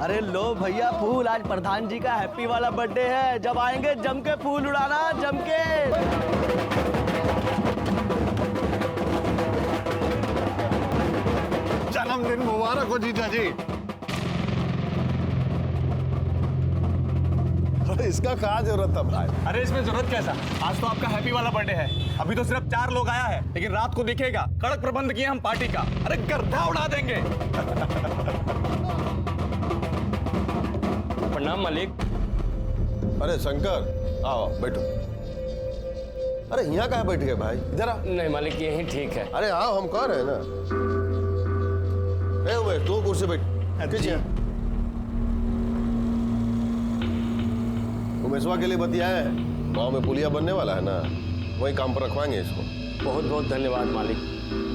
अरे लो भैया फूल, आज प्रधान जी का हैप्पी वाला बर्थडे है। जब आएंगे जम के फूल उड़ाना, जम के। जन्मदिन मुबारक हो जीजा जी। अरे इसका क्या जरूरत था भाई? अरे इसमें जरूरत कैसा, आज तो आपका हैप्पी वाला बर्थडे है। अभी तो सिर्फ 4 लोग आया है, लेकिन रात को दिखेगा। कड़क प्रबंध किए हम पार्टी का। अरे गर्दा उड़ा देंगे। प्रणाम मालिक। अरे शंकर आओ बैठो। अरे यहाँ कहाँ बैठ गए भाई? इधर आ। नहीं मालिक, यही ठीक है। अरे आओ, हम कह रहे हैं ना। ए उमेश तू कुर्सी बैठ। उमेशवा के लिए बतियाए हैं, गाँव में पुलिया बनने वाला है ना, वही काम पर रखवाएंगे इसको। बहुत बहुत धन्यवाद मालिक।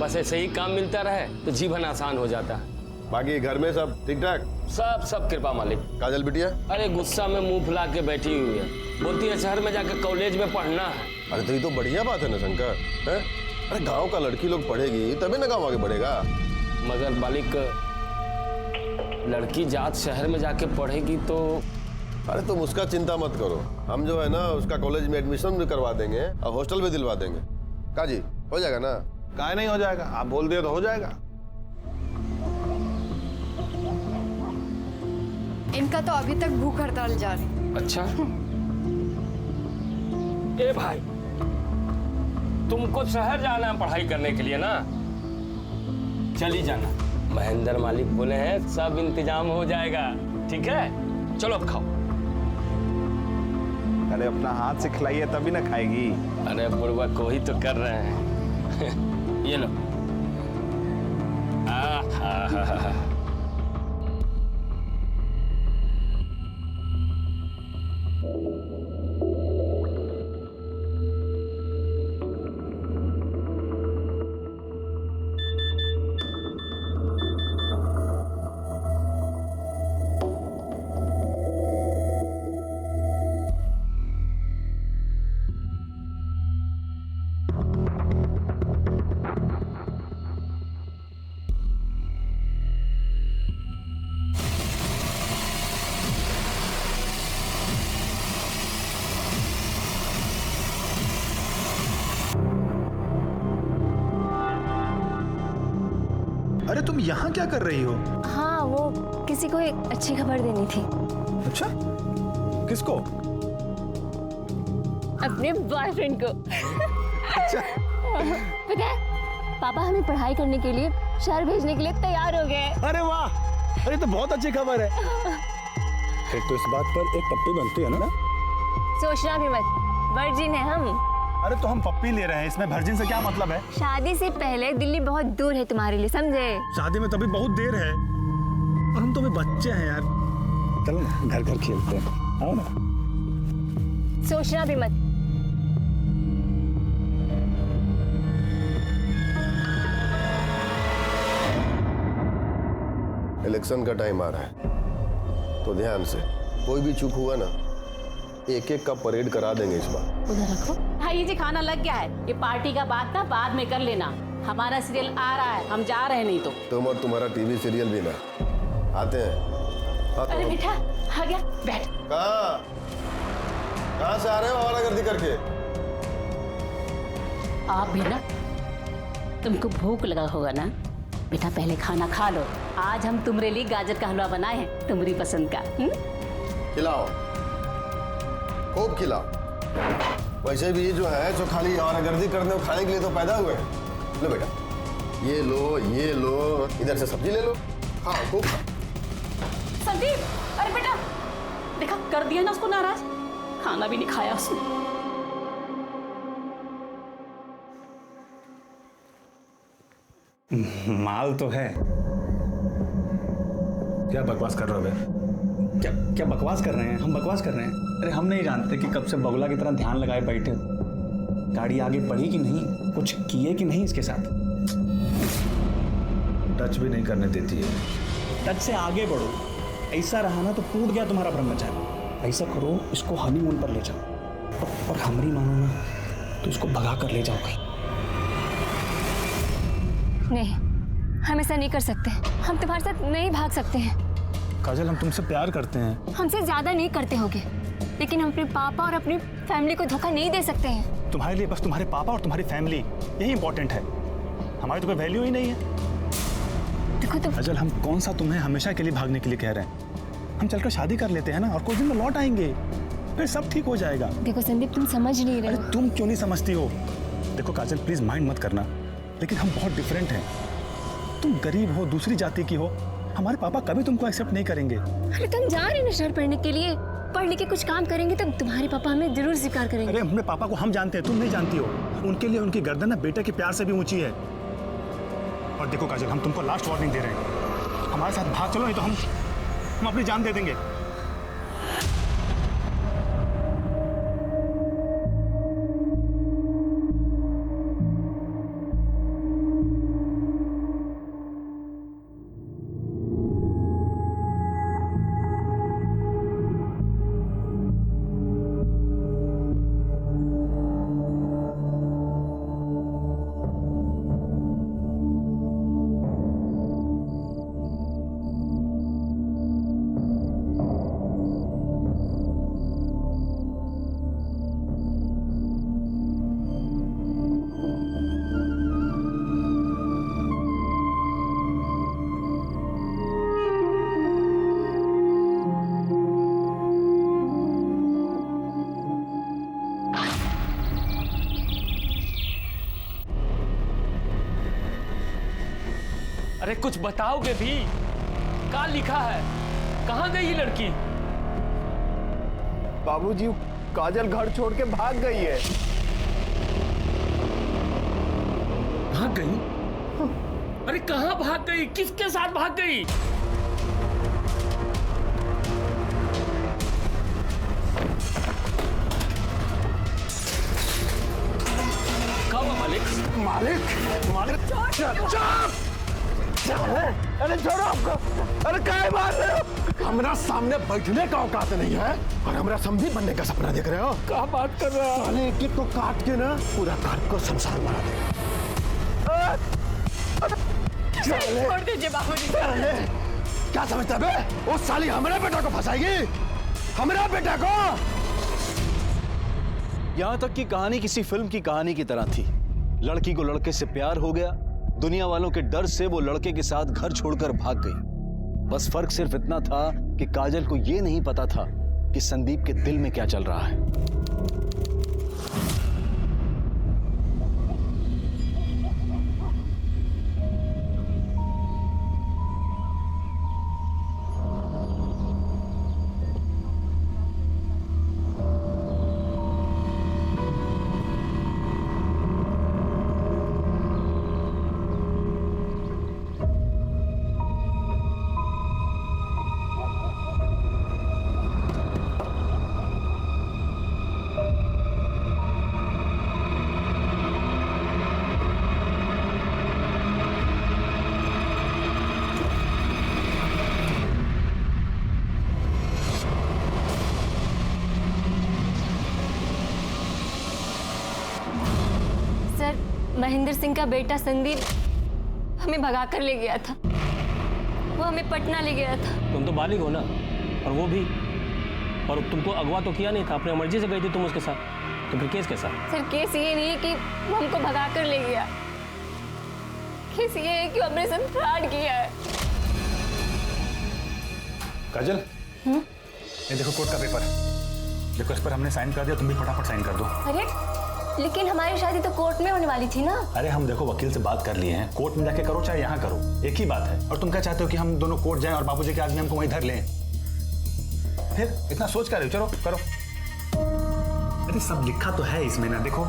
बस ऐसे ही काम मिलता रहे तो जीवन आसान हो जाता है। बाकी घर में सब ठीक ठाक? सब कृपा मालिक। काजल बिटिया? अरे गुस्सा में मुंह फुला के बैठी हुई है, बोलती है शहर में जाकर कॉलेज में पढ़ना है। अरे तो ये तो बढ़िया बात है ना शंकर, है? अरे गांव का लड़की लोग पढ़ेगी तभी ना गांव आगे बढ़ेगा। मगर मालिक, लड़की जात शहर में जाके पढ़ेगी तो। अरे तुम उसका चिंता मत करो, हम जो है ना उसका कॉलेज में एडमिशन भी करवा देंगे और हॉस्टल भी दिलवा देंगे। काजी हो जाएगा ना? काहे नहीं हो जाएगा, आप बोल दिए तो हो जाएगा। इनका तो अभी तक भूख हड़ताल जारी। अच्छा ए भाई, तुमको शहर जाना है पढ़ाई करने के लिए ना, चली जाना। महेंद्र मालिक बोले हैं सब इंतजाम हो जाएगा। ठीक है, चलो अब खाओ। अरे अपना हाथ से खिलाइए तभी ना खाएगी। अरे बुढ़वा को ही तो कर रहे हैं। ये लो। आहा। अरे तुम यहाँ क्या कर रही हो? हाँ, वो किसी को एक अच्छी खबर देनी थी। अच्छा, किसको? अपने बॉयफ्रेंड को। अच्छा। पता है, पापा हमें पढ़ाई करने के लिए शहर भेजने के लिए तैयार हो गए। अरे वाह, अरे तो बहुत अच्छी खबर है। फिर तो इस बात पर एक पप्पी बनती है ना? सोचना भी मत, वर्जिन है हम। अरे तो हम पप्पी ले रहे हैं, इसमें वर्जिन से क्या मतलब है? शादी से पहले दिल्ली बहुत दूर है तुम्हारे लिए, समझे? शादी में तभी बहुत देर है और हम तो अभी बच्चे हैं यार। चलो ना घर घर खेलते हैं, आओ ना। सोचना भी मत। इलेक्शन का टाइम आ रहा है तो ध्यान से, कोई भी चूक हुआ ना एक एक का परेड करा देंगे इस बार। उधर रखो। हाँ ये जी खाना लग गया है, ये पार्टी का बात ना बाद में कर लेना। हमारा सीरियल आ रहा है, हम जा रहे हैं। नहीं तो तुम और तुम्हारा टीवी सीरियल भी ना आते हैं। अरे बेटा आ गया, बैठ। कहाँ से आ रहे हो आवारागर्दी करके? आप भी ना, तुमको भूख लगा होगा ना बेटा, पहले खाना खा लो। आज हम तुम्हारे लिए गाजर का हलवा बनाए हैं, तुम्हारी पसंद का। खिलाओ, खूब खिलाओ। वैसे भी जो है जो खाली आवारागर्दी करने और खाने के लिए तो पैदा हुए हैं। लो बेटा, ये लो, इधर से सब्जी ले लो, खाओ खूब खाओ। संदीप, अरे बेटा देखा, कर दिया ना उसको नाराज, खाना भी नहीं खाया उसने। माल तो है। क्या बकवास कर रहे हो बे? क्या बकवास कर रहे हैं? हम बकवास कर रहे हैं? अरे हम नहीं जानते कि कब से बगुला की तरह ध्यान लगाए बैठे। गाड़ी आगे बढ़ी कि नहीं, कुछ किए कि नहीं इसके साथ? टच भी नहीं करने देती है। टच से आगे बढ़ो। ऐसा रहा ना तो टूट गया तुम्हारा ब्रह्मचारी। ऐसा करो, इसको हनीमून पर ले जाओ और हमारी मानो ना तो इसको भगा कर ले जाओ कहीं। नहीं, हम ऐसा नहीं कर सकते। हम तुम्हारे साथ नहीं भाग सकते हैं। काजल, हम तुमसे प्यार करते हैं। हमसे ज्यादा नहीं करते होगे, लेकिन हम अपने पापा और अपनी फैमिली को धोखा नहीं दे सकते हैं। तुम्हारे लिए बस तुम्हारे पापा और तुम्हारी फैमिली यही इंपॉर्टेंट है। हमारी तो कोई वैल्यू ही नहीं है। देखो तुम काजल, हम कौन सा तुम्हें हमेशा के लिए भागने के लिए कह रहे हैं। हम चलकर शादी कर लेते हैं ना, और कुछ दिन में लौट आएंगे, फिर सब ठीक हो जाएगा। देखो संदीप, तुम समझ नहीं रहे अरे तुम क्यों नहीं समझती हो? देखो काजल, प्लीज माइंड मत करना, लेकिन हम बहुत डिफरेंट हैं। तुम गरीब हो, दूसरी जाति की हो, हमारे पापा कभी तुमको एक्सेप्ट नहीं करेंगे। अरे तुम जा रहे हो ना शहर पढ़ने के लिए, पढ़ लिख के कुछ काम करेंगे तो तुम्हारे पापा हमें जरूर स्वीकार करेंगे। अरे अपने पापा को हम जानते हैं, तुम नहीं जानती हो। उनके लिए उनकी गर्दन ना बेटे के प्यार से भी ऊंची है। और देखो काजल, हम तुमको लास्ट वार्निंग दे रहे हैं, हमारे साथ भाग चलो, नहीं तो हम अपनी जान दे देंगे। अरे कुछ बताओगे भी? क्या लिखा है? कहाँ गई ये लड़की? बाबूजी, काजल घर छोड़ के भाग गई है। भाग गई? अरे कहाँ भाग गई? किसके साथ भाग गई? क्या हुआ मालिक? मालिक, अरे छोड़ो आपको। अरे क्या मार रहे हो? हमारा सामने बैठने का औकात नहीं है और हमारा समझी बनने का सपना देख रहे हो। क्या बात कर रहे हो? साले एक को काट के ना पूरा घर को संसार बना दे। छोड़ दीजिए बाबूजी। क्या समझता बे? वो साली हमारे बेटा को फंसाएगी, हमारा बेटा को। यहाँ तक कि कहानी किसी फिल्म की कहानी की तरह थी। लड़की को लड़के से प्यार हो गया, दुनिया वालों के डर से वो लड़के के साथ घर छोड़कर भाग गई। बस फर्क सिर्फ इतना था कि काजल को ये नहीं पता था कि संदीप के दिल में क्या चल रहा है। महेंद्र सिंह का बेटा संदीप हमें भगा कर ले गया था। वो हमें पटना ले गया था। तुम तो बालिग हो ना, और वो भी। और तुमको अगवा तो किया नहीं था, अपने मर्जी से गई थी तुम उसके साथ। तो फिर केस कैसा? सर केस ये नहीं है कि वो हमको भगा कर ले गया, केस ये है कि वो हमने साथ फ्रॉड किया है। काजल, ये देखो कोर्ट का पेपर। देखो इस पर हमने साइन कर दिया, तुम भी फटाफट साइन कर दो। अरे लेकिन हमारी शादी तो कोर्ट में होने वाली थी ना। अरे हम देखो वकील से बात कर लिए हैं, कोर्ट में जाके करो चाहे यहाँ करो, एक ही बात है। और तुम क्या चाहते हो कि हम दोनों कोर्ट जाएं और बाबूजी के आदमी हमको वहीं धर लें? फिर इतना सोच कर रहे हो? चलो करो। अरे सब लिखा तो है इसमें ना, देखो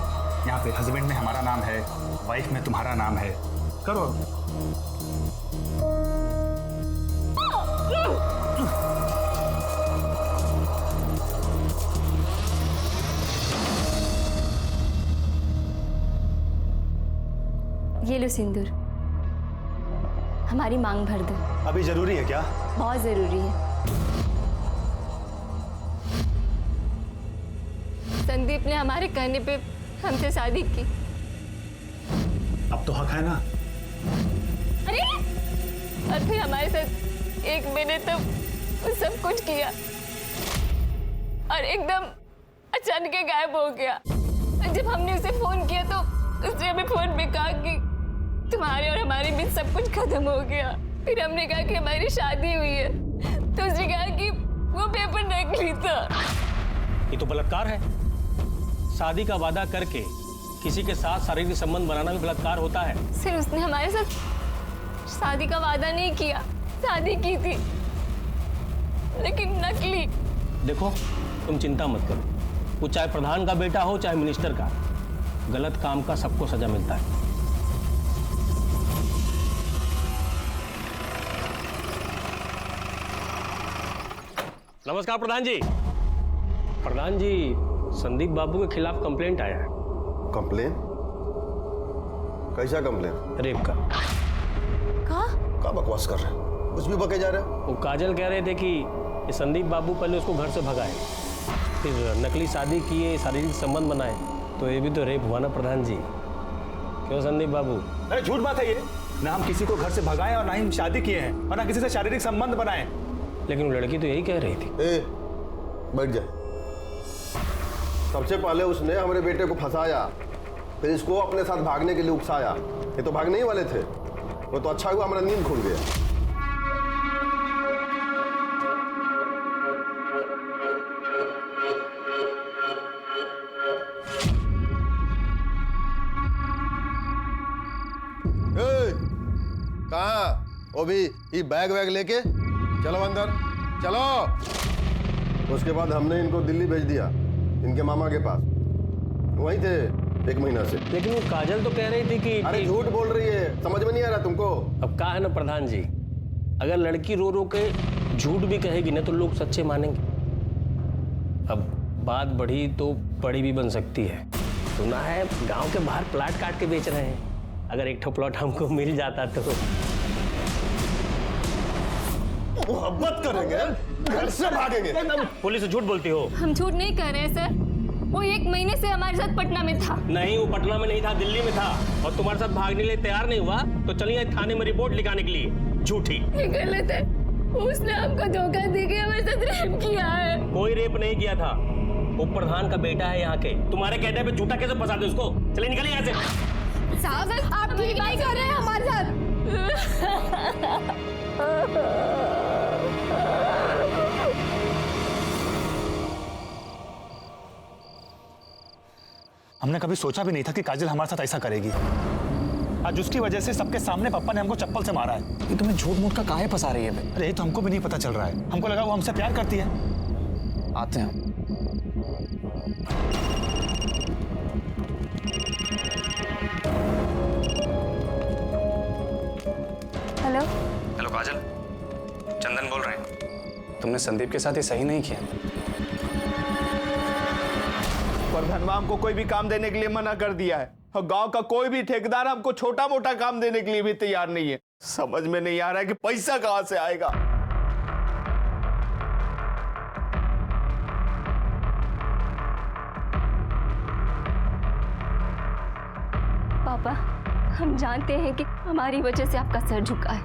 यहाँ पे हस्बैंड में हमारा नाम है, वाइफ में तुम्हारा नाम है, करो। ये लो सिंदूर, हमारी मांग भर दो। अभी जरूरी है क्या? बहुत जरूरी है। संदीप ने हमारे कहने पे हमसे शादी की। अब तो हक है ना? अरे और फिर हमारे साथ एक महीने तक वो सब कुछ किया और एकदम अचानक गायब हो गया। जब हमने उसे फोन किया तो उसने हमें फोन पे कहा कि तुम्हारे और हमारे बीच सब कुछ खत्म हो गया। फिर हमने कहा कि हमारी शादी हुई है तो उसने कहा कि वो पेपर नकली था। ये तो बलात्कार है। शादी का वादा करके किसी के साथ शारीरिक संबंध बनाना भी बलात्कार होता है। सर उसने हमारे साथ शादी का वादा नहीं किया, शादी की थी लेकिन नकली। देखो तुम चिंता मत करो, वो चाहे प्रधान का बेटा हो चाहे मिनिस्टर का, गलत काम का सबको सजा मिलता है। नमस्कार प्रधान जी। प्रधान जी, संदीप बाबू के खिलाफ कंप्लेंट आया है। कंप्लेन? कैसा कंप्लेन? रेप का। क्या बकवास कर रहे हैं? कुछ भी बके जा रहे हैं। वो काजल कह रहे थे कि ये संदीप बाबू पहले उसको घर से भगाए, फिर नकली शादी किए, शारीरिक संबंध बनाए, तो ये भी तो रेप हुआ ना प्रधान जी। क्यों संदीप बाबू? अरे झूठ बात है ये। ना हम किसी को घर से भगाए और ना ही शादी किए हैं और ना किसी से शारीरिक संबंध बनाए। लेकिन वो लड़की तो यही कह रही थी। बैठ जा। सबसे पहले उसने हमारे बेटे को फंसाया, फिर इसको अपने साथ भागने के लिए उकसाया। ये तो भागने ही वाले थे। वो तो अच्छा हुआ हमारा नींद खुल गया। कहाँ? वो भी ये बैग वैग लेके चलो अंदर, चलो। उसके बाद हमने इनको दिल्ली भेज दिया, इनके मामा के पास। वहीं थे 1 महीना से। लेकिन वो काजल तो कह रही थी कि अरे झूठ बोल रही है, समझ में नहीं आ रहा तुमको? अब कहा है ना प्रधान जी, अगर लड़की रो रो के झूठ भी कहेगी ना तो लोग सच्चे मानेंगे। अब बात बढ़ी तो बड़ी भी बन सकती है। सुना है गांव के बाहर प्लाट काट के बेच रहे हैं, अगर एक ठो प्लॉट हमको मिल जाता तो। मोहब्बत करेंगे, घर से भागेंगे। पुलिस से झूठ बोलती हो? हम झूठ नहीं कर रहे हैं सर, वो 1 महीने से हमारे साथ पटना में था। नहीं, वो पटना में नहीं था, दिल्ली में था, और तुम्हारे साथ भागने के लिए तैयार नहीं हुआ तो चलिए थाने में रिपोर्ट लिखाने के लिए। झूठी। ये गलत है, उसने हमको धोखा देके हमारे साथ रेप किया है। कोई रेप नहीं किया था, वो प्रधान का बेटा है यहाँ के। तुम्हारे कहने पे झूठा कैसे फंसा दे उसको? चलिए निकलिए यहाँ से। साहब आप ठीक नहीं कर रहे हैं हमारे साथ। हमने कभी सोचा भी नहीं था कि काजल हमारे साथ ऐसा करेगी। आज उसकी वजह से सबके सामने पापा ने हमको चप्पल से मारा है। ये तुम्हें झूठ मूठ का काहे फंसा रही है? अरे ये तो हमको भी नहीं पता चल रहा है। हमको लगा वो हमसे प्यार करती है। आते हैं। हेलो हेलो काजल, चंदन बोल रहे हैं। तुमने संदीप के साथ ये सही नहीं किया। प्रधानवा हमको कोई भी काम देने के लिए मना कर दिया है और गांव का कोई भी ठेकेदार हमको छोटा मोटा काम देने के लिए भी तैयार नहीं है। समझ में नहीं आ रहा है कि पैसा कहां से आएगा। पापा, हम जानते हैं कि हमारी वजह से आपका सर झुका है,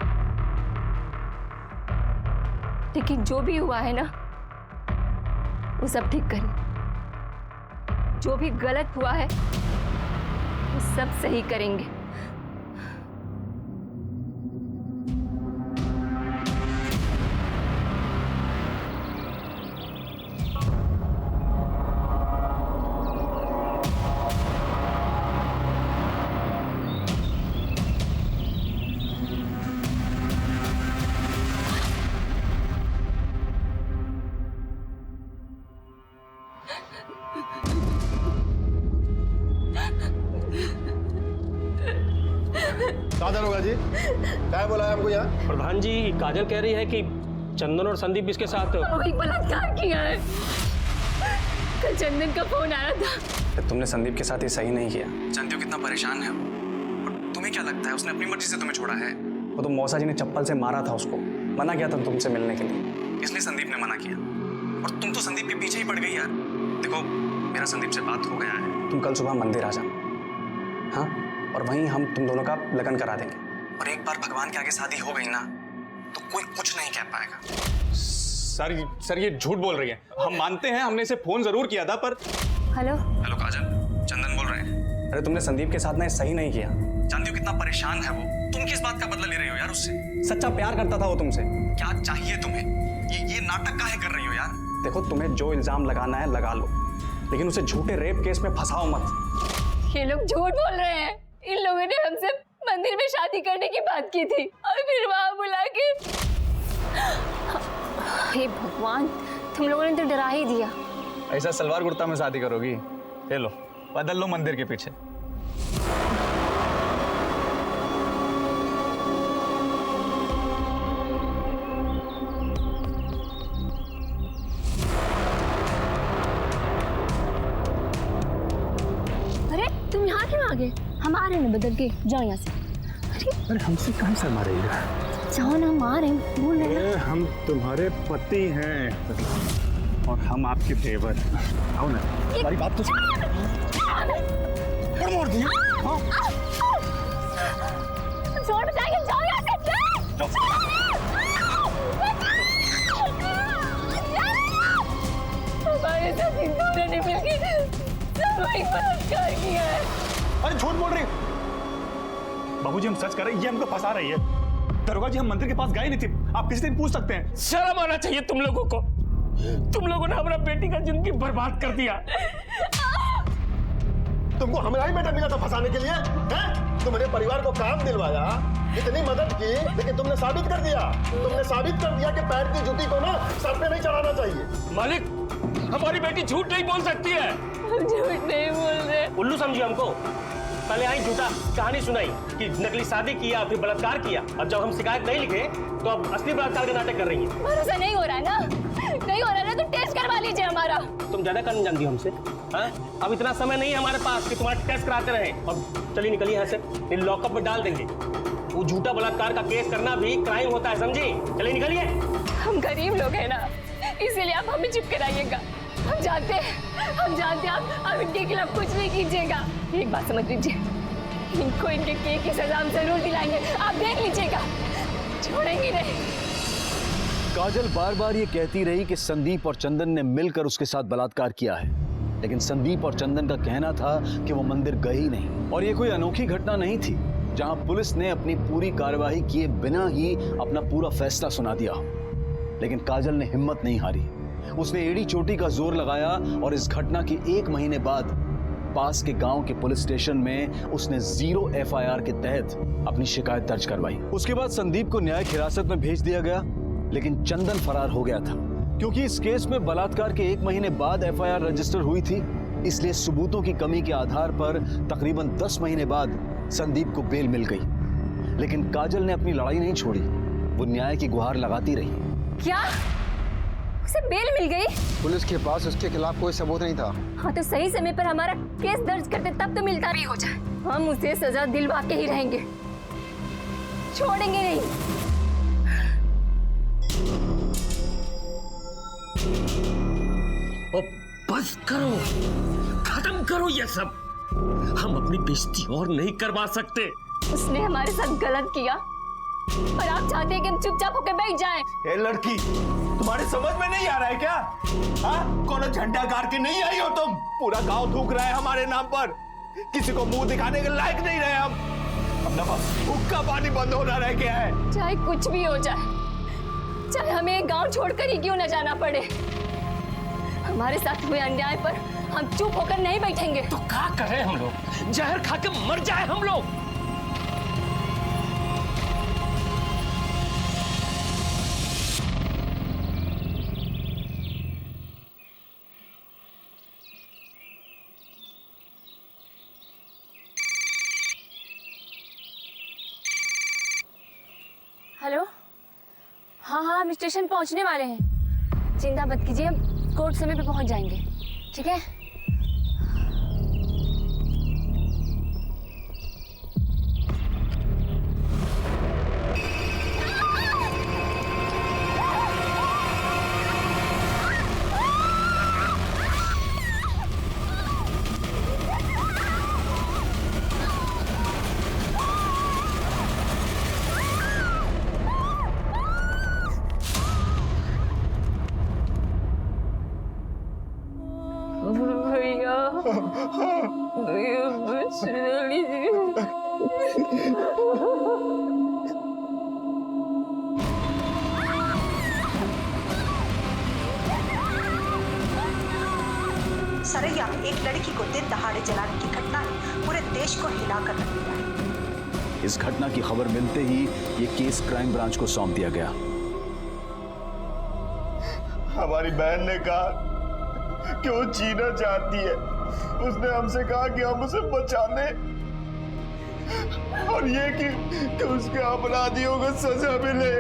लेकिन जो भी हुआ है ना वो सब ठीक करिए। जो भी गलत हुआ है वो सब सही करेंगे। दारोगा जी, क्या बोला है हमको यहाँ? प्रधान जी, काजल कह रही है कि चंदन और संदीप इसके साथ वही बलात्कार किया है। कल चंदन का फोन आया था। तुमने संदीप के साथ ये सही नहीं किया। जानती हो कितना परेशान है वो। और तुम्हें क्या लगता है उसने अपनी मर्जी से तुम्हें छोड़ा है? वो तो मौसा जी ने चप्पल से मारा था उसको, मना किया था तुमसे मिलने के लिए, इसलिए संदीप ने मना किया। और तुम तो संदीप के पीछे ही पड़ गई यार। देखो मेरा संदीप से बात हो गया है, तुम कल सुबह मंदिर आ जाओ, हाँ, और वहीं हम तुम दोनों का लगन करा देंगे। और एक बार भगवान के आगे शादी हो गई ना तो कोई कुछ नहीं कह पाएगा। सर ये झूठ बोल रही है। हम मानते हैं हमने इसे फोन जरूर किया था पर। हेलो हेलो काजल, चंदन बोल रहे हैं। अरे तुमने संदीप के साथ ना सही नहीं किया। जानती हो कितना परेशान है वो। तुम किस बात का बदला ले रही हो यार उससे? सच्चा प्यार करता था वो तुमसे। क्या चाहिए तुम्हें? ये नाटक काहे कर रही हो यार? देखो तुम्हें जो इल्जाम लगाना है लगा लो, लेकिन उसे झूठे रेप केस में फंसाओ मत। ये लोग झूठ बोल रहे हैं। इन लोगों ने हमसे मंदिर में शादी करने की बात की थी और फिर वहां बुला के। हे भगवान, तुम लोगों ने तो डरा ही दिया। ऐसा सलवार कुर्ता में शादी करोगी? ले लो, बदल लो मंदिर के पीछे। अरे तुम यहाँ क्यों आ गए? हम आ रहे हैं बदल के, जाओ यहाँ से। अरे हमसे कहाँ शर्मा रही है? जाओ ना, हम आ रहे हैं, बोल रहे हैं। हम तुम्हारे पति हैं और हम आपके फेवर। आओ ना, हमारी बात तो मोड़ दी। छोड़ जाएंगे, जाओ यहाँ से। हमारे साथ इन दोनों ने मिलकर सामूहिक बलात्कार किया है। अरे झूठ बोल रही। बाबूजी हम सच कर रहे हैं, ये हमको फंसा रही है। दरोगा जी हम मंदिर के पास गए नहीं थे, आप किसी दिन पूछ सकते हैं। शर्म आना चाहिए तुम लोगों को। तुम लोगों ने हमारा बेटी का जिंदगी बर्बाद कर दिया। तुमको हमारा ही बेटा मिला था फंसाने के लिए, हैं? तुमने परिवार को काम दिलवाया, इतनी मदद की, लेकिन तुमने साबित कर दिया कि पैर की जूती को ना सर पे नहीं चढ़ाना चाहिए। मालिक, हमारी बेटी झूठ नहीं बोल सकती है। झूठ नहीं बोल रहे। उल्लू समझिए हमको। पहले आई झूठा कहानी सुनाई कि नकली शादी किया फिर बलात्कार किया, और जब हम शिकायत नहीं लिखे तो अब असली बलात्कार का नाटक कर रही है। भरोसा नहीं हो रहा है ना? नहीं हो रहा है तो टेस्ट करवा लीजिए हमारा। तुम ज्यादा करने जानती हो हमसे। हाँ, अब इतना समय नहीं है हमारे पास कि तुम्हारा टेस्ट कराते रहे। और चलिए निकलिए यहाँ से, इन लॉकअप में डाल देंगे। वो झूठा बलात्कार का केस करना भी क्राइम होता है, समझी? चलिए निकलिए। हम गरीब लोग हैं ना, इसीलिए आप हमें चुप कराइएगा। हम जानते हैं आप इनके खिलाफ कुछ नहीं कीजिएगा। एक बात समझ लीजिए, इनको इनके केस की सजा हम जरूर दिलाएंगे। आप देख लीजिएगा, छोड़ेंगे नहीं। काजल बार बार ये कहती रही कि संदीप और चंदन ने मिलकर उसके साथ बलात्कार किया है, लेकिन संदीप और चंदन का कहना था कि वो मंदिर गए ही नहीं। और ये कोई अनोखी घटना नहीं थी जहां पुलिस ने अपनी पूरी कार्यवाही किए बिना ही अपना पूरा फैसला सुना दिया। लेकिन काजल ने हिम्मत नहीं हारी। उसने एड़ी चोटी का जोर लगाया और इस घटना के 1 महीने बाद पास के गांव के पुलिस स्टेशन में उसने 0 FIR के तहत अपनी शिकायत दर्ज करवाई। उसके बाद संदीप को न्यायिक हिरासत में भेज दिया गया, लेकिन चंदन फरार हो गया था। क्योंकि इस केस में बलात्कार के 1 महीने बाद FIR रजिस्टर हुई थी, इसलिए सबूतों की कमी के आधार पर तकरीबन 10 महीने बाद संदीप को बेल मिल गई। लेकिन काजल ने अपनी लड़ाई नहीं छोड़ी, वो न्याय की गुहार लगाती रही। क्या उसे बेल मिल गई? पुलिस के पास उसके खिलाफ कोई सबूत नहीं था। हाँ, तो सही समय पर हमारा केस दर्ज करते तब तो मिलता भी हो जाए। हम उसे सजा दिलवा के ही रहेंगे, छोड़ेंगे नहीं। ओ, बस करो, खत्म करो ये सब। हम अपनी बेइज्जती और नहीं करवा सकते। उसने हमारे साथ गलत किया और आप चाहते हैं कि हम चुपचाप होकर बैठ जाएं। ए लड़की, तुम्हारे समझ में नहीं आ रहा है क्या? हाँ, कौन झंडा गाड़ के नहीं आई हो तुम? पूरा गांव थूक रहा है हमारे नाम पर। किसी को मुंह दिखाने के लायक नहीं रहे हम। अब ना बस हुक्का पानी बंद होना रह गया है। चाहे कुछ भी हो जाए, चाहे हमें गांव छोड़कर ही क्यों न जाना पड़े, हमारे साथ हुए अन्याय पर हम चुप होकर नहीं बैठेंगे। तो क्या करें हम लोग? जहर खा के मर जाए हम लोग? हेलो, हाँ हम स्टेशन पहुंचने वाले हैं। चिंता मत कीजिए, हम कोर्ट समय पे पहुंच जाएंगे, ठीक है? सरैया में एक लड़की को दिन दहाड़े जलाने की घटना ने पूरे देश को हिलाकर रख दिया है। इस घटना की खबर मिलते ही ये केस क्राइम ब्रांच को सौंप दिया गया। हमारी बहन ने कहा कि वो जीना चाहती है। उसने हमसे कहा कि हम उसे बचा लें और ये कि उसके अपराधियों को सजा मिले।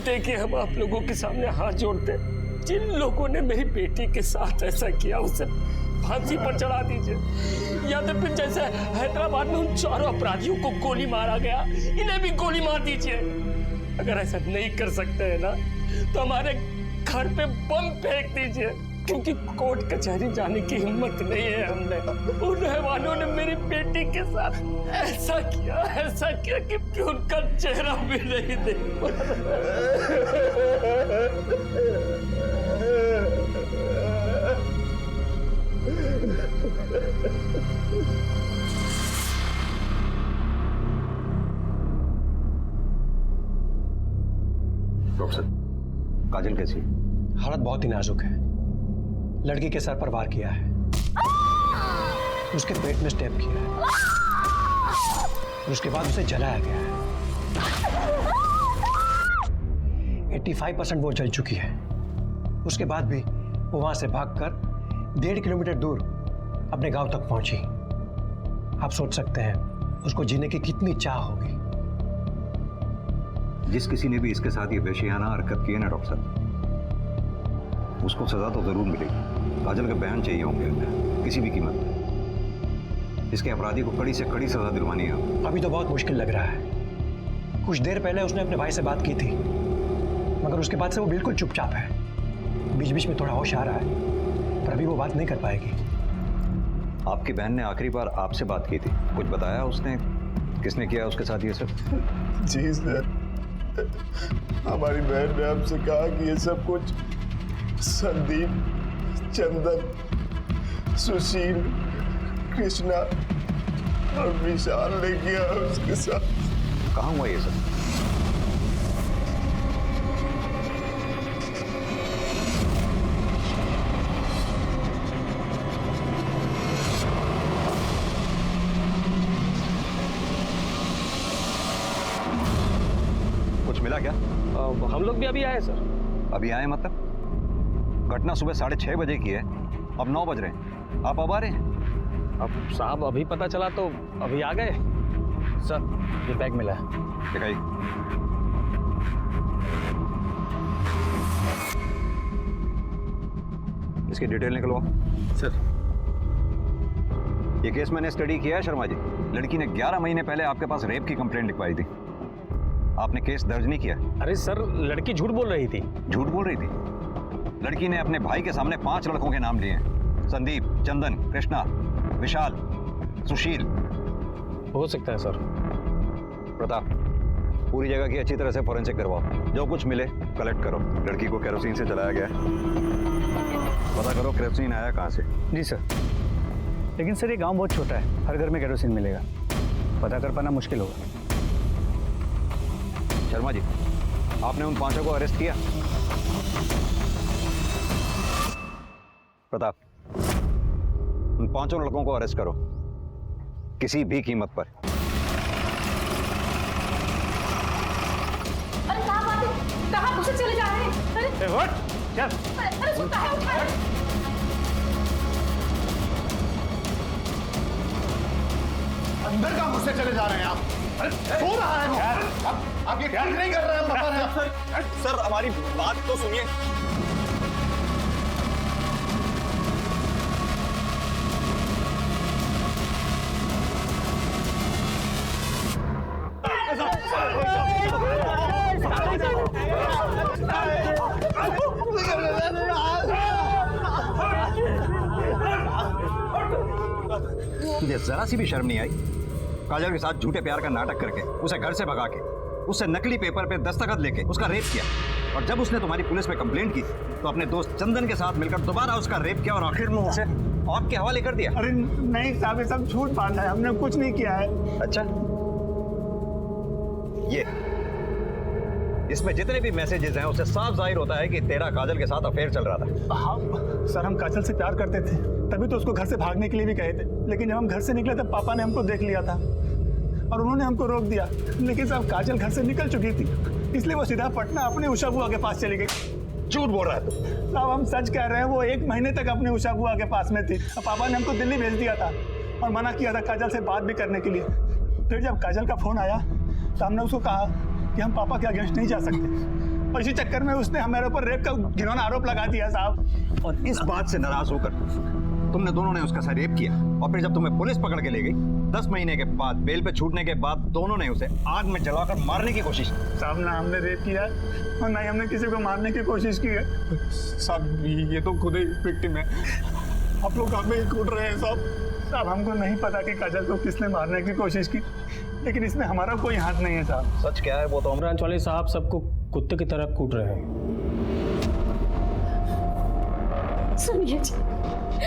देखिए, हम आप लोगों के सामने हाथ जोड़ते हैं। जिन लोगों ने मेरी बेटी के साथ ऐसा किया उसे फांसी पर चढ़ा दीजिए, या तो फिर जैसे हैदराबाद में उन चारों अपराधियों को गोली मारा गया, इन्हें भी गोली मार दीजिए। अगर ऐसा नहीं कर सकते हैं ना, तो हमारे घर पे बम फेंक दीजिए, क्योंकि कोर्ट कचहरी जाने की हिम्मत नहीं है हमने। उन रहवानों ने मेरी बेटी के साथ ऐसा किया कि उनका चेहरा भी नहीं देख पा। डॉक्टर काजल कैसी? हालत बहुत ही नाजुक है। लड़की के सर पर वार किया है, उसके पेट में स्टेप किया है और उसके बाद उसे जलाया गया है। 85% वो जल चुकी है। उसके बाद भी वो वहां से भागकर 1.5 किलोमीटर दूर अपने गांव तक पहुंची। आप सोच सकते हैं उसको जीने की कितनी चाह होगी। जिस किसी ने भी इसके साथ ये वहशियाना हरकत की है ना डॉक्टर साहब, उसको सजा तो जरूर मिलेगी। काजल के बयान चाहिए होंगे किसी भी कीमत पर। इसके अपराधी को कड़ी से कड़ी सजा दिलवानी है। अभी तो बहुत मुश्किल लग रहा है। कुछ देर पहले उसने अपने भाई से बात की थी, मगर उसके बाद से वो बिल्कुल चुपचाप है। बीच बीच में थोड़ा होश आ रहा है, पर अभी वो बात नहीं कर पाएगी। आपकी बहन ने आखिरी बार आपसे बात की थी, कुछ बताया उसने? किसने किया उसके साथ ये सब? जी सर, हमारी बहन ने हमसे कहा कि ये सब कुछ संदीप, चंदन, सुशील, कृष्णा और विशाल ने किया उसके साथ। कहाँ हुआ ये सब? कुछ मिला क्या? हम लोग भी अभी आए सर। अभी आए मतलब? घटना सुबह 6:30 बजे की है, अब 9 बज रहे हैं। आप अब आ रहे हैं? अब साहब अभी पता चला तो अभी आ गए। सर ये बैग मिला है। दिखाइए। इसकी डिटेल निकलवाओ। सर ये केस मैंने स्टडी किया है शर्मा जी। लड़की ने 11 महीने पहले आपके पास रेप की कंप्लेंट लिखवाई थी। आपने केस दर्ज नहीं किया? अरे सर, लड़की झूठ बोल रही थी। झूठ बोल रही थी? लड़की ने अपने भाई के सामने 5 लड़कों के नाम लिए हैं। संदीप, चंदन, कृष्णा, विशाल, सुशील। हो सकता है सर। प्रताप, पूरी जगह की अच्छी तरह से फोरेंसिक करवाओ। जो कुछ मिले कलेक्ट करो। लड़की को केरोसिन से जलाया गया है, पता करो केरोसिन आया कहाँ से। जी सर। लेकिन सर ये गांव बहुत छोटा है, हर घर में केरोसिन मिलेगा, पता कर पाना मुश्किल होगा। शर्मा जी, आपने उन 5 को अरेस्ट किया? प्रताप, उन 5 लड़कों को अरेस्ट करो किसी भी कीमत पर। अरे कहाँ घुसे चले जा रहे हैं? अरे सुनता है, उठा। अंदर का मुझसे चले जा रहे हैं आप? अरे सो रहा है वो। आप ये ठीक नहीं कर रहे हैं, बता रहे हैं आप। सर हमारी बात तो सुनिए। तुझे जरा सी भी शर्म नहीं आई? काजल के साथ झूठे प्यार का नाटक करके उसे घर से भगा के उससे नकली पेपर पे दस्तखत लेके उसका रेप किया, और जब उसने तुम्हारी पुलिस में कंप्लेंट की तो अपने दोस्त चंदन के साथ मिलकर दोबारा उसका रेप किया और आखिर में उसे आपके हवाले कर दिया। अरे नहीं साहब, ये सब झूठ बात है, हमने कुछ नहीं किया है। अच्छा, ये इसमें जितने भी मैसेजेस हैं उससे साफ जाहिर होता है कि तेरा काजल के साथ अफेयर चल रहा था। हाँ सर, हम काजल से प्यार करते थे, तभी तो उसको घर से भागने के लिए भी कहे थे, लेकिन जब हम घर से निकले तब पापा ने हमको देख लिया था और उन्होंने हमको रोक दिया। लेकिन साहब काजल घर से निकल चुकी थी, इसलिए वो सीधा पटना अपनी उषा बुआ के पास चली गई। झूठ बोल रहा है तू। साहब हम सच कह रहे हैं, वो 1 महीने तक अपनी उषा बुआ के पास में थी। पापा ने हमको दिल्ली भेज दिया था और मना किया था काजल से बात भी करने के लिए। फिर जब काजल का फोन आया तो हमने उसको कहा कि हम पापा के अगेंस्ट नहीं जा सकते, और इसी चक्कर में उसने हमारे ऊपर रेप का घिनौना आरोप लगा दिया साहब। और इस बात से नाराज होकर तुमने दोनों ने उसका साथ रेप किया, और फिर जब तुम्हें पुलिस पकड़ के ले गई 10 महीने के बाद बेल पे छूटने के बाद दोनों ने उसे आग में जलाकर मारने की कोशिश की। साहब ना हमने रेप किया और ना ही हमने किसी को मारने की कोशिश की है साहब, ये तो खुद ही विक्टिम है। आप लोग हमें ही कूट रहे हैं साहब। हमको नहीं पता कि काजल को किसने मारने की कोशिश की, लेकिन इसमें हमारा कोई हाथ नहीं है साहब। सच क्या है वो तो ब्रांच वाले साहब सबको कुत्ते की तरह कूट रहे हैं। सुनिए जी,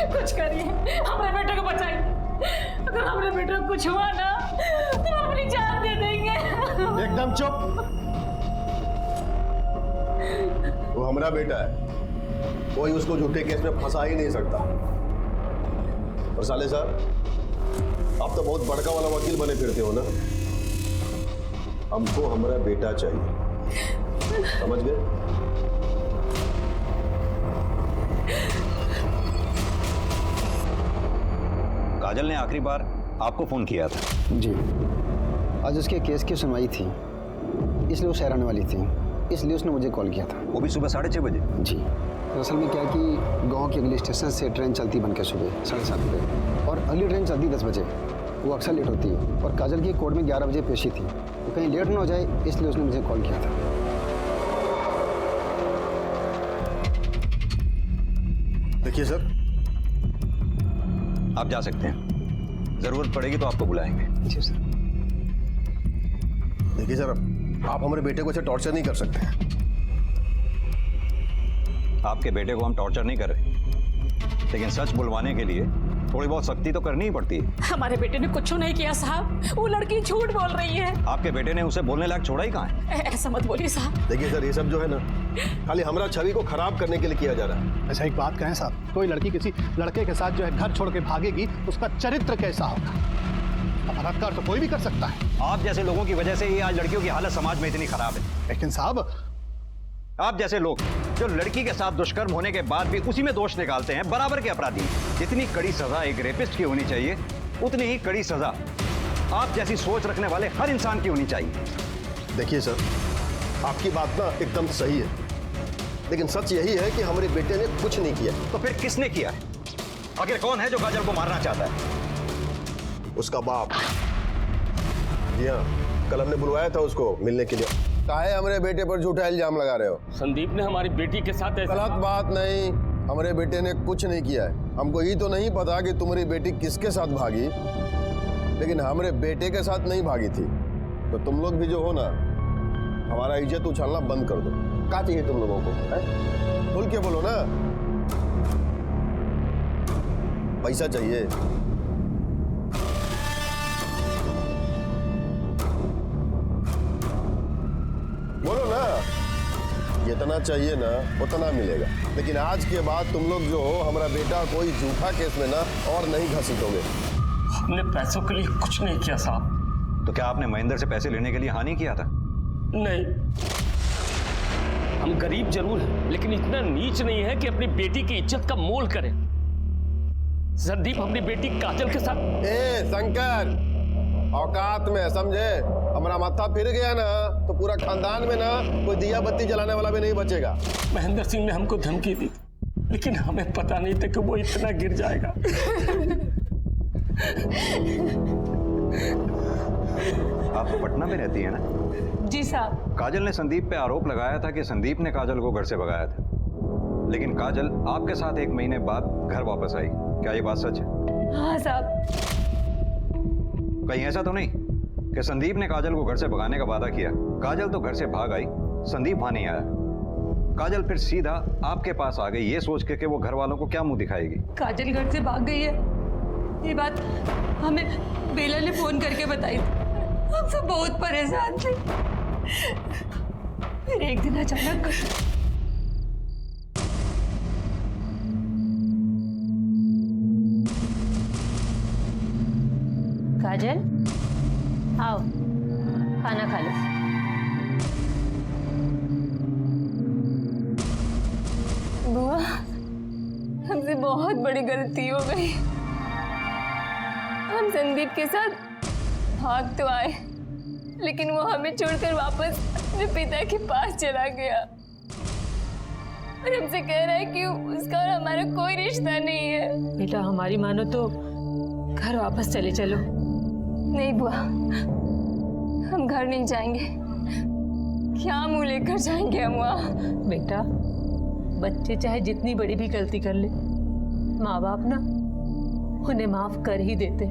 कुछ करिए, हमारे बेटे को बचाइए। अगर हमारे बेटे को कुछ हुआ ना तो हम अपनी जान दे देंगे। एकदम चुप। वो हमारा बेटा है, कोई उसको झूठे केस में फंसा ही नहीं सकता। और साले साहब, आप तो बहुत बड़का वाला वकील बने फिरते हो ना। हमको हमारा बेटा चाहिए, समझ गए? काजल ने आखिरी बार आपको फोन किया था? जी, आज उसके केस की सुनवाई थी, इसलिए वो शहर आने वाली थी, इसलिए उसने मुझे कॉल किया था। वो भी सुबह 6:30 बजे? जी, दरअसल में क्या है कि गांव के अगले स्टेशन से ट्रेन चलती बन के सुबह 7:30 बजे, और अगली ट्रेन चलती 10 बजे। वो अक्सर लेट होती है, और काजल की कोर्ट में 11 बजे पेशी थी, तो कहीं लेट ना हो जाए इसलिए उसने मुझे कॉल किया था। देखिए सर, आप जा सकते हैं, जरूरत पड़ेगी तो आपको बुलाएंगे। जी सर। देखिए सर, आप हमारे बेटे को ऐसे टॉर्चर नहीं कर सकते। आपके बेटे को हम टॉर्चर नहीं कर रहे, लेकिन सच बुलवाने के लिए थोड़ी बहुत सख्ती तो करनी ही पड़ती है। हमारे बेटे ने कुछ नहीं किया साहब, वो लड़की झूठ बोल रही है। आपके बेटे ने उसे बोलने लायक छोड़ा ही कहाँ है? ऐसा मत बोलिए साहब। देखिए सर, ये सब जो है ना, खाली हमारा छवि को खराब करने के लिए किया जा रहा है। अच्छा एक बात कहें साहब, कोई लड़की किसी लड़के के साथ जो है घर छोड़ के भागेगी, उसका चरित्र कैसा होगा? बलात्कार तो कोई भी कर सकता है। आप जैसे लोगों की वजह से ही आज लड़कियों की हालत समाज में इतनी खराब है। लेकिन साहब, आप जैसे लोग जो लड़की के साथ दुष्कर्म होने के बाद भी उसी में दोष निकालते हैं, बराबर के अपराधी। जितनी कड़ी सजा एक रेपिस्ट की होनी चाहिए, उतनी ही कड़ी सजा आप जैसी सोच रखने वाले हर इंसान की होनी चाहिए। देखिए सर, आपकी बात ना एकदम सही है, लेकिन सच यही है कि हमारे बेटे ने कुछ नहीं किया। तो फिर किसने किया है? आखिर कौन है जो काजल को मारना चाहता है? उसका बाप। जी हाँ, कल हमने बुलवाया था उसको मिलने के लिए। काहे हमारे बेटे पर झूठा इल्जाम लगा रहे हो? संदीप ने हमारी बेटी के साथ ऐसा गलत बात नहीं, हमारे बेटे ने कुछ नहीं किया है। हमको ये तो नहीं पता कि तुम्हारी बेटी किसके साथ भागी, लेकिन हमारे बेटे के साथ नहीं भागी थी। तो तुम लोग भी जो हो ना, हमारा इज्जत उछालना बंद कर दो। क्या चाहिए तुम लोगों को? खुल के बोलो ना। पैसा चाहिए? बोलो ना, जितना चाहिए ना उतना मिलेगा। लेकिन आज के बाद तुम लोग जो हो, हमारा बेटा कोई झूठा केस में ना और नहीं घसीटोगे। हमने पैसों के लिए कुछ नहीं किया साहब। तो क्या आपने महेंद्र से पैसे लेने के लिए हानि किया था? नहीं, हम गरीब जरूर हैं, लेकिन इतना नीच नहीं है कि अपनी बेटी की इज्जत का मोल करें। संदीप अपनी बेटी काजल के साथ। ए शंकर, औकात में समझे? हमारा माथा फिर गया ना तो पूरा खानदान में ना कोई दिया बत्ती जलाने वाला भी नहीं बचेगा। महेंद्र सिंह ने हमको धमकी दी, लेकिन हमें पता नहीं था कि वो इतना गिर जाएगा। आप तो पटना में रहती है ना? जी साहब। काजल ने संदीप पे आरोप लगाया था कि संदीप ने काजल को घर से भगाया था, लेकिन काजल आपके साथ 1 महीने बाद घर वापस आई। क्या ये बात सच है? हाँ साहब। कहीं ऐसा तो नहीं कि संदीप ने काजल को घर से भगाने का वादा किया। काजल तो घर से भाग आई, संदीप वहां नहीं आया। काजल फिर सीधा आपके पास आ गई, ये सोच के कि वो घर वालों को क्या मुंह दिखाएगी। काजल घर से भाग गई है, ये बात हमें बेला ने फोन करके बताई थी। हम सब बहुत परेशान थे। फिर एक दिन अचानक काजल, आओ खाना खा लो। बुआ, हमसे बहुत बड़ी गलती हो गई। हम संदीप के साथ भाग तो आए, लेकिन वो हमें छोड़कर वापस अपने पिता के पास चला गया और हमसे कह रहा है कि उसका और हमारा कोई रिश्ता नहीं है। बेटा, हमारी मानो तो घर वापस चले चलो। नहीं बुआ, हम घर नहीं जाएंगे। क्या मुंह लेकर जाएंगे हम वहाँ? बेटा, बच्चे चाहे जितनी बड़ी भी गलती कर ले, माँ बाप ना उन्हें माफ कर ही देते।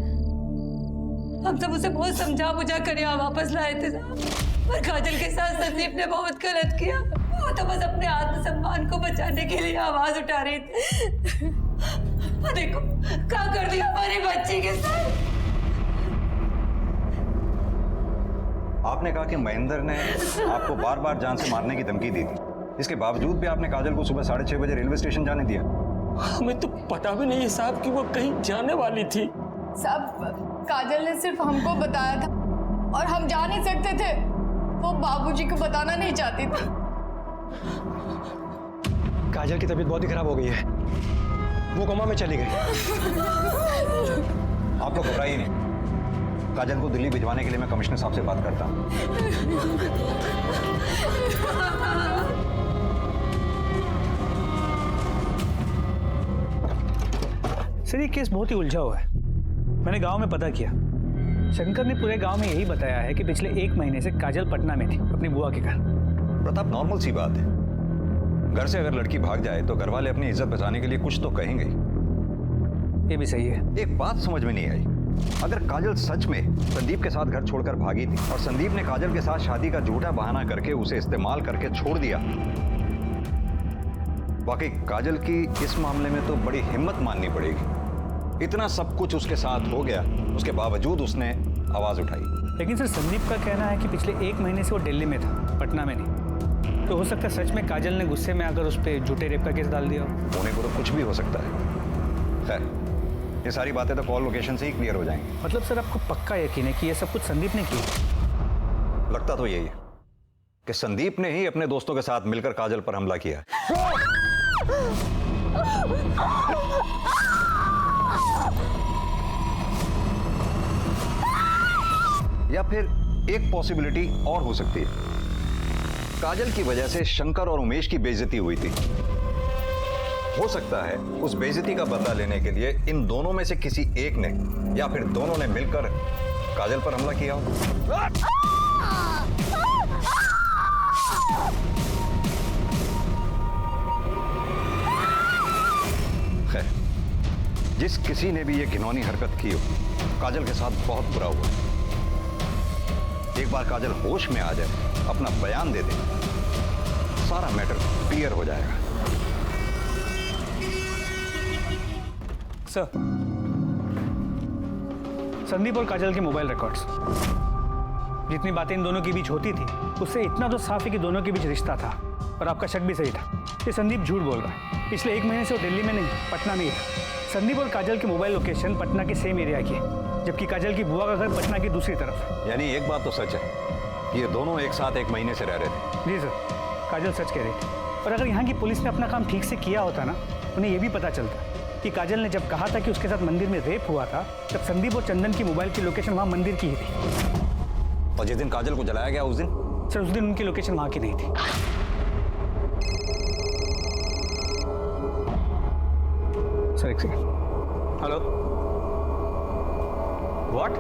हम सब उसे बहुत समझा बुझा कर यहाँ वापस लाए थे, पर काजल के साथ संदीप ने बहुत गलत किया। वो तो बस अपने आत्मसम्मान को बचाने के लिए आवाज उठा रही थी। देखो क्या कर दिया हमारी बच्ची के साथ। आपने कहा कि महेंद्र ने आपको बार बार जान से मारने की धमकी दी थी, इसके बावजूद भी आपने काजल को सुबह 6:30 बजे रेलवे स्टेशन जाने दिया। हमें तो पता भी नहीं है साहब कि वो कहीं जाने वाली थी। साहब, काजल ने सिर्फ हमको बताया था और हम जा नहीं सकते थे। वो बाबूजी को बताना नहीं चाहती थी। काजल की तबीयत बहुत ही खराब हो गई है, वो कोमा में चली गई। आप लोग घबराइए नहीं, काजल को दिल्ली भिजवाने के लिए मैं कमिश्नर साहब से बात करता हूँ। सर, ये केस बहुत ही उलझा हुआ है। मैंने गांव में पता किया, शंकर ने पूरे गांव में यही बताया है कि पिछले 1 महीने से काजल पटना में थी अपनी बुआ के घर। प्रताप, नॉर्मल सी बात है, घर से अगर लड़की भाग जाए तो घर वाले अपनी इज्जत बचाने के लिए कुछ तो कहेंगे। ये भी सही है। एक बात समझ में नहीं आई, अगर काजल सच में संदीप के साथ घर छोड़कर भागी थी और संदीप ने काजल के साथ शादी का झूठा बहाना करके उसे इस्तेमाल करके छोड़ दिया, वाकई काजल की इस मामले में तो बड़ी हिम्मत माननी पड़ेगी। इतना सब कुछ उसके साथ हो गया, उसके बावजूद उसने आवाज उठाई। लेकिन सर, संदीप का कहना है कि पिछले 1 महीने से वो दिल्ली में था, पटना में नहीं। तो हो सकता है सच में काजल ने गुस्से में आकर उस पर झूठे रेप का केस डाल दिया। होने को तो कुछ भी हो सकता है। खैर, ये सारी बातें तो कॉल लोकेशन से ही क्लियर हो जाएंगी। मतलब सर, आपको पक्का यकीन है कि ये सब कुछ संदीप ने किया? लगता तो यही है कि संदीप ने ही अपने दोस्तों के साथ मिलकर काजल पर हमला किया। या फिर एक पॉसिबिलिटी और हो सकती है, काजल की वजह से शंकर और उमेश की बेइज्जती हुई थी। हो सकता है उस बेइज्जती का बदला लेने के लिए इन दोनों में से किसी एक ने या फिर दोनों ने मिलकर काजल पर हमला किया हो। खैर, जिस किसी ने भी ये घिनौनी हरकत की हो, काजल के साथ बहुत बुरा हुआ। एक बार काजल होश में आ जाए, अपना बयान दे दे, सारा मैटर क्लियर हो जाएगा। सर, संदीप और काजल के मोबाइल रिकॉर्ड्स, जितनी बातें इन दोनों के बीच होती थी, उससे इतना तो साफ है कि दोनों के बीच रिश्ता था। और आपका शक भी सही था, ये संदीप झूठ बोल रहा है। पिछले 1 महीने से वो दिल्ली में नहीं, पटना में ही था। संदीप और काजल के मोबाइल लोकेशन पटना के सेम एरिया की है, जबकि काजल की बुआ का घर पटना की दूसरी तरफ है। यानी एक बात तो सच है कि ये दोनों एक साथ 1 महीने से रह रहे थे। जी सर, काजल सच कह रही थी। और अगर यहाँ की पुलिस ने अपना काम ठीक से किया होता ना, उन्हें यह भी पता चलता कि काजल ने जब कहा था कि उसके साथ मंदिर में रेप हुआ था, तब संदीप और चंदन की मोबाइल की लोकेशन वहाँ मंदिर की ही थी। और जिस दिन काजल को जलाया गया उस दिन? सर, उस दिन उनकी लोकेशन वहाँ की नहीं थी। सर, एक सेकंड। Hello, what?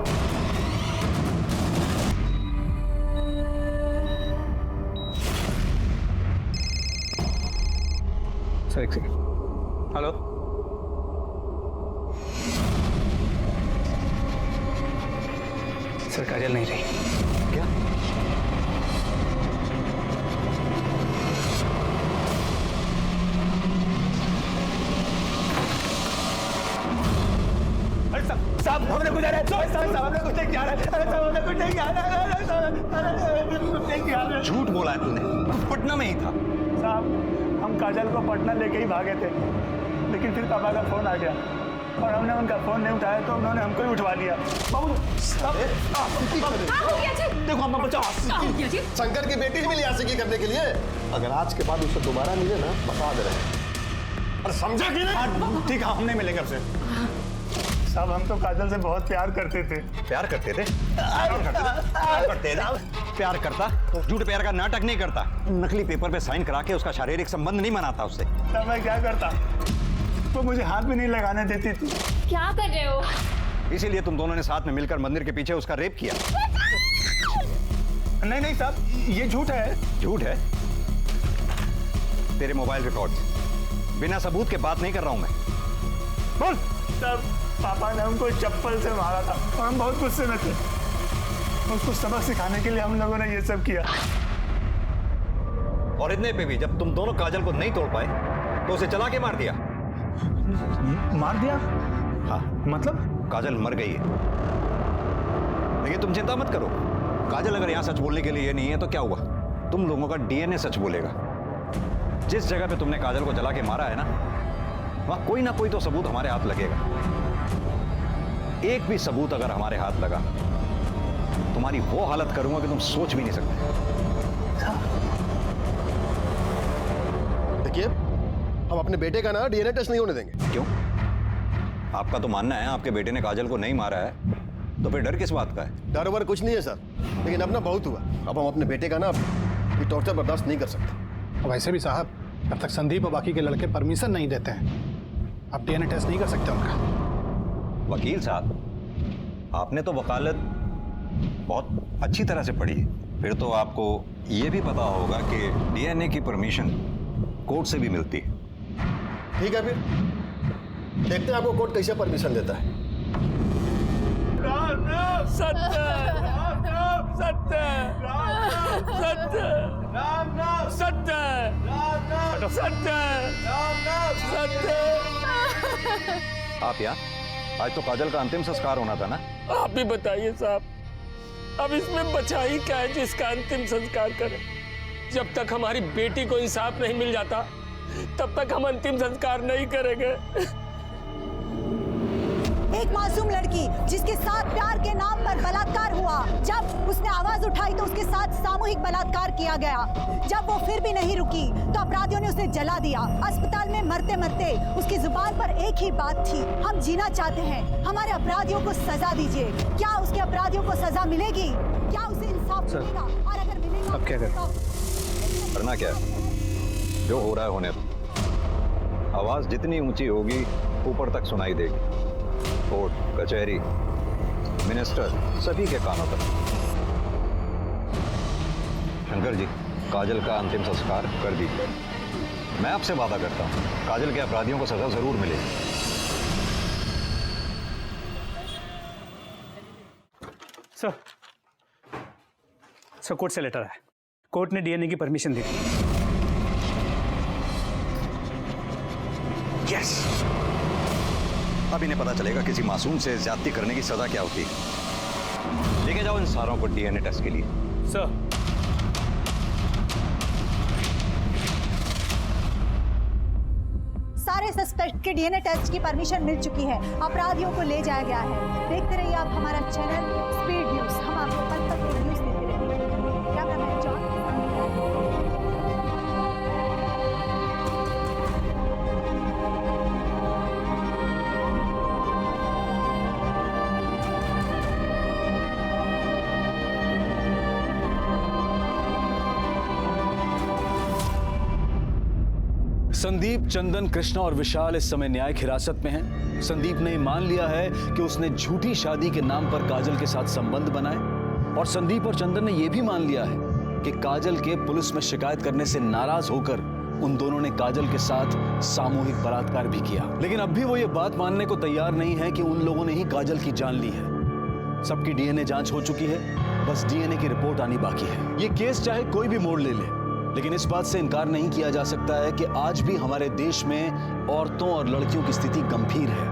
सर, एक सेकंड। हेलो, सर काजल नहीं रही। क्या? साहब हमने कुछ हमने कुछ नहीं किया हमने कुछ नहीं किया। झूठ बोला है तूने, पटना में ही था। साहब हम काजल को पटना लेके ही भागे थे, लेकिन फिर पापा का फोन आ गया और हमने उनका फोन नहीं उठाया तो उन्होंने हमको ही उठवा लिया। बाबू देखो अम्मा बचाओ। शंकर की बेटी ही मिली आशिकी करने के लिए। अगर आज के बाद उसे दोबारा मिले ना, बता दे रहे। और समझा कि नहीं? ठीक है, हम नहीं मिलेंगे आपसे। साहब हम तो काजल से बहुत प्यार करते थे। प्यार करते थे? प्यार करता? झूठ प्यार का नाटक नहीं करता, नकली पेपर पे साइन करा के उसका शारीरिक संबंध नहीं बनाता उससे। तब मैं क्या करता? वो मुझे हाथ भी नहीं लगाने देती थी। क्या कर रहे हो? इसीलिए तुम दोनों ने साथ में मिलकर मंदिर के पीछे उसका रेप किया। नहीं नहीं साहब, ये झूठ है। झूठ है? तेरे मोबाइल रिकॉर्ड, बिना सबूत के बात नहीं कर रहा हूं मैं। बोल। साहब पापा ने हमको चप्पल से मारा था और हम बहुत गुस्से में थे। उसको सबक सिखाने के लिए हम लोगों ने ये सब किया। और इतने पे भी जब तुम दोनों काजल को नहीं तोड़ पाए तो उसे चला के मार दिया। मार दिया? हाँ। मतलब? काजल मर गई है। लेकिन तुम चिंता मत करो, काजल अगर यहाँ सच बोलने के लिए नहीं है तो क्या हुआ, तुम लोगों का डीएनए सच बोलेगा। जिस जगह पे तुमने काजल को जला के मारा है ना, वहां कोई ना कोई तो सबूत हमारे हाथ लगेगा। एक भी सबूत अगर हमारे हाथ लगा, तुम्हारी वो हालत करूंगा कि तुम सोच भी नहीं सकते। देखिए, हम अपने बेटे का ना डीएनए टेस्ट नहीं होने देंगे। क्यों? आपका तो मानना है आपके बेटे ने काजल को नहीं मारा है, तो फिर डर किस बात का है? डर वर कुछ नहीं है सर, लेकिन अब ना बहुत हुआ। अब हम अपने बेटे का ना ये टॉर्चर बर्दाश्त नहीं कर सकते। वैसे भी साहब, जब तक संदीप और बाकी के लड़के परमिशन नहीं देते हैं, आप डीएनए टेस्ट नहीं कर सकते उनका। वकील साहब, आपने तो वकालत बहुत अच्छी तरह से पढ़ी, फिर तो आपको ये भी पता होगा कि डीएनए की परमिशन कोर्ट से भी मिलती है। ठीक है, फिर देखते हैं आपको कोर्ट कैसे परमिशन देता है। सत्य सत्य सत्य सत्य सत्य सत्य। आप यहाँ? आज तो काजल का अंतिम संस्कार होना था ना? आप ही बताइए साहब, अब इसमें बचा ही क्या है जिसका अंतिम संस्कार करें? जब तक हमारी बेटी को इंसाफ नहीं मिल जाता, तब तक हम अंतिम संस्कार नहीं करेंगे। एक मासूम लड़की जिसके साथ प्यार के नाम पर बलात्कार हुआ, जब उसने आवाज उठाई तो उसके साथ सामूहिक बलात्कार किया गया। जब वो फिर भी नहीं रुकी तो अपराधियों ने उसे जला दिया। अस्पताल में मरते मरते उसकी जुबान पर एक ही बात थी, हम जीना चाहते हैं, हमारे अपराधियों को सजा दीजिए। क्या उसके अपराधियों को सजा मिलेगी? क्या उसे इंसाफ मिलेगा? और अगर मिलेगा अब क्या करें? करना क्या है? जो हो रहा है होने दो। आवाज जितनी ऊंची होगी ऊपर तक सुनाई देगी। कोर्ट, कचहरी, मिनिस्टर, सभी के कानों तक। शंकर जी, काजल का अंतिम संस्कार कर दीजिए। मैं आपसे वादा करता हूं, काजल के अपराधियों को सजा जरूर मिलेगी। सर कोर्ट से लेटर है। कोर्ट ने डीएनए की परमिशन दी। यस, अब इन्हें पता चलेगा किसी मासूम से ज्यादती करने की सजा क्या होती है। लेके जाओ इन सारों को डीएनए टेस्ट के लिए। सर सारे सस्पेक्ट के डीएनए टेस्ट की परमिशन मिल चुकी है, अपराधियों को ले जाया गया है। देखते रहिए आप हमारा चैनल स्पीड न्यूज, हम आपको पल पल की न्यूज देते रहेंगे। Cameraman John. संदीप, चंदन, कृष्णा और विशाल इस समय न्यायिक हिरासत में हैं। संदीप ने मान लिया है कि उसने झूठी शादी के नाम पर काजल के साथ संबंध बनाए, और संदीप और चंदन ने यह भी मान लिया है कि काजल के पुलिस में शिकायत करने से नाराज होकर उन दोनों ने काजल के साथ सामूहिक बलात्कार भी किया। लेकिन अब भी वो ये बात मानने को तैयार नहीं है कि उन लोगों ने ही काजल की जान ली है। सबकी डीएनए जांच हो चुकी है, बस डीएनए की रिपोर्ट आनी बाकी है। ये केस चाहे कोई भी मोड़ ले ले, लेकिन इस बात से इनकार नहीं किया जा सकता है कि आज भी हमारे देश में औरतों और लड़कियों की स्थिति गंभीर है।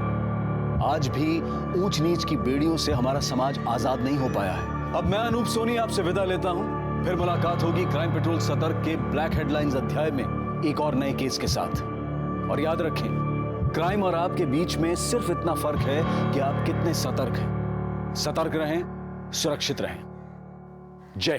आज भी ऊंच नीच की बेड़ियों से हमारा समाज आजाद नहीं हो पाया है। अब मैं अनूप सोनी आपसे विदा लेता हूं, फिर मुलाकात होगी क्राइम पेट्रोल सतर्क के ब्लैक हेडलाइंस अध्याय में एक और नए केस के साथ। और याद रखें, क्राइम और आपके बीच में सिर्फ इतना फर्क है कि आप कितने सतर्क हैं। सतर्क रहें, सुरक्षित रहें। जय